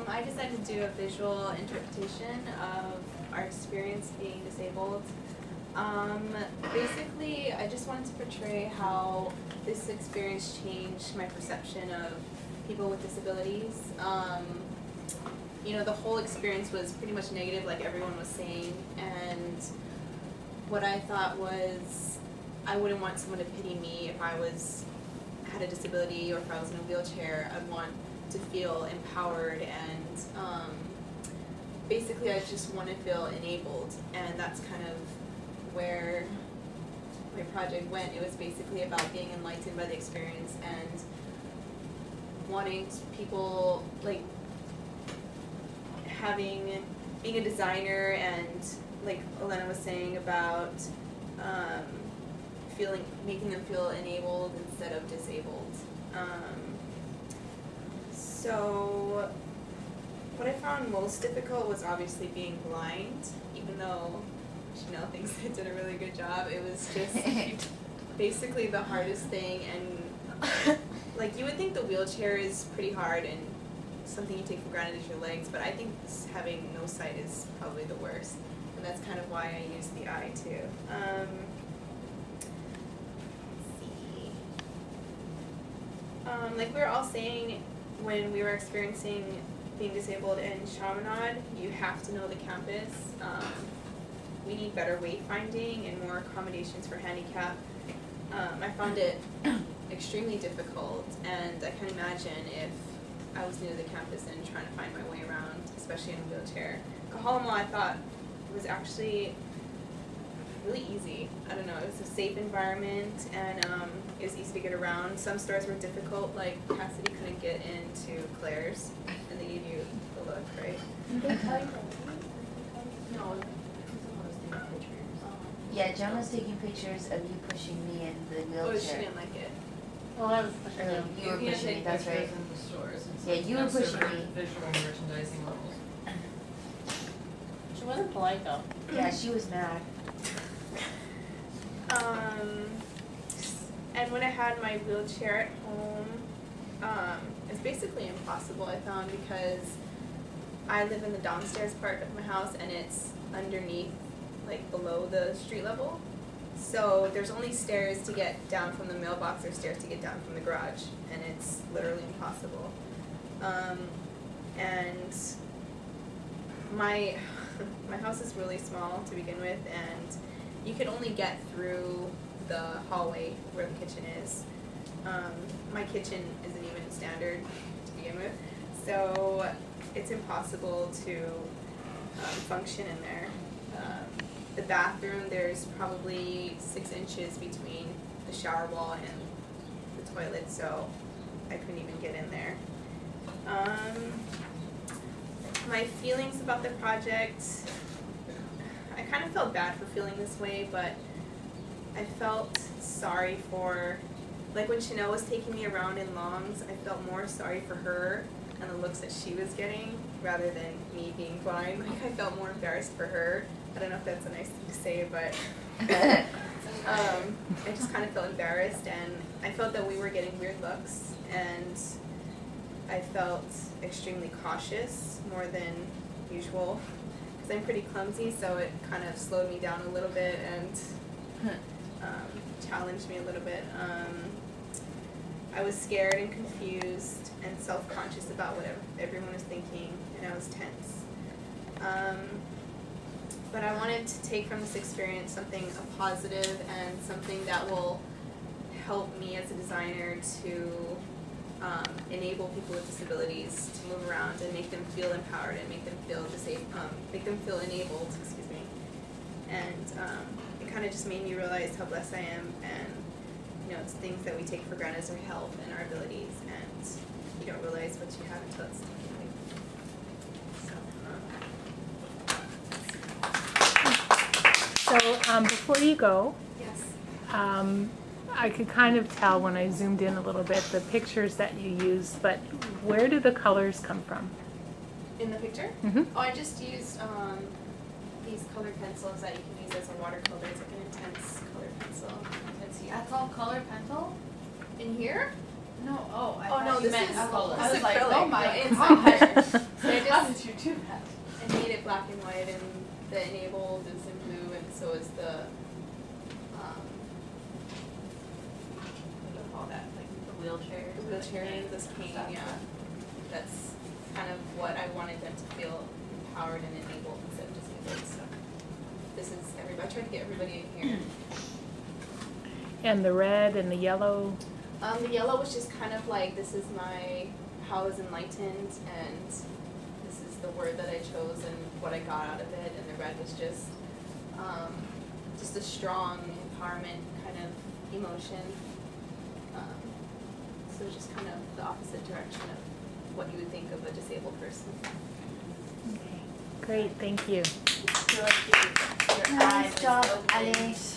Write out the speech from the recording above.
I decided to do a visual interpretation of our experience being disabled. Basically, I just wanted to portray how this experience changed my perception of people with disabilities. You know, the whole experience was pretty much negative, like everyone was saying, and what I thought was I wouldn't want someone to pity me if I had a disability or if I was in a wheelchair. I'd want to feel empowered and basically I just want to feel enabled, and that's kind of where my project went. It was basically about being enlightened by the experience and wanting people, like, being a designer, and like Elena was saying about making them feel enabled instead of disabled. So what I found most difficult was obviously being blind, even though Chanel thinks I did a really good job. It was just basically the hardest thing, and like you would think the wheelchair is pretty hard and something you take for granted is your legs, but I think having no sight is probably the worst, and that's kind of why I use the eye too. Let's see. Like we were all saying when we were experiencing being disabled in Chaminade, you have to know the campus. We need better wayfinding and more accommodations for handicap. I found it extremely difficult, and I can imagine if I was new to the campus and trying to find my way around, especially in a wheelchair. Kahalama, I thought, was actually really easy. I don't know, it was a safe environment, and it was easy to get around. Some stores were difficult, like Cassidy couldn't get into Claire's, and they gave you the look, right? No. Yeah, Jen was taking pictures of you pushing me in the wheelchair. Oh, she didn't like it. Well, I was pushing you. You were pushing me, that's right. In the stores and Yeah, you were pushing me. Visual merchandising levels. She wasn't polite though. Yeah, she was mad. And when I had my wheelchair at home, it's basically impossible, I found, because I live in the downstairs part of my house and it's underneath, like below the street level. So there's only stairs to get down from the mailbox or stairs to get down from the garage, and it's literally impossible. And my house is really small to begin with, and you can only get through the hallway where the kitchen is. My kitchen isn't even standard to begin with, so it's impossible to function in there. The bathroom, there's probably 6 inches between the shower wall and the toilet, so I couldn't even get in there. My feelings about the project, I kind of felt bad for feeling this way, but I felt sorry for, like when Chanel was taking me around in Longs, I felt more sorry for her and the looks that she was getting rather than me being blind. Like I felt more embarrassed for her. I don't know if that's a nice thing to say, but I just kind of felt embarrassed, and I felt that we were getting weird looks, and I felt extremely cautious more than usual because I'm pretty clumsy, so it kind of slowed me down a little bit and challenged me a little bit. I was scared and confused and self-conscious about what everyone was thinking, and I was tense. But I wanted to take from this experience something positive and something that will help me as a designer to enable people with disabilities to move around and make them feel empowered and make them feel enabled, excuse me. And it kind of just made me realize how blessed I am, and you know, it's things that we take for granted as our health and our abilities, and you don't realize what you have until it's taken away. So before you go, Yes. I could kind of tell when I zoomed in a little bit the pictures that you used, but where do the colors come from? In the picture? Mm-hmm. Oh, I just used these colored pencils that you can use as a watercolor. It's like an intense colored pencil. That's all color pencil? In here? No, I Oh, no, thought you this meant is color. this I was is like, acrylic. oh No, my it's god. not there. too bad. I made it black and white, and the enabled is in blue, and so is the, what do you call that, like The wheelchair. the wheelchair and this cane, yeah. That's kind of what I wanted them to feel empowered and enabled instead of disabled, so. This is I tried to get everybody in here. And the red and the yellow, The yellow was just kind of like, this is how I was enlightened, and this is the word that I chose and what I got out of it, and the red was just a strong empowerment kind of emotion. So just kind of the opposite direction of what you would think of a disabled person. okay, great, thank you. Your eyes Nice job, open. Alice.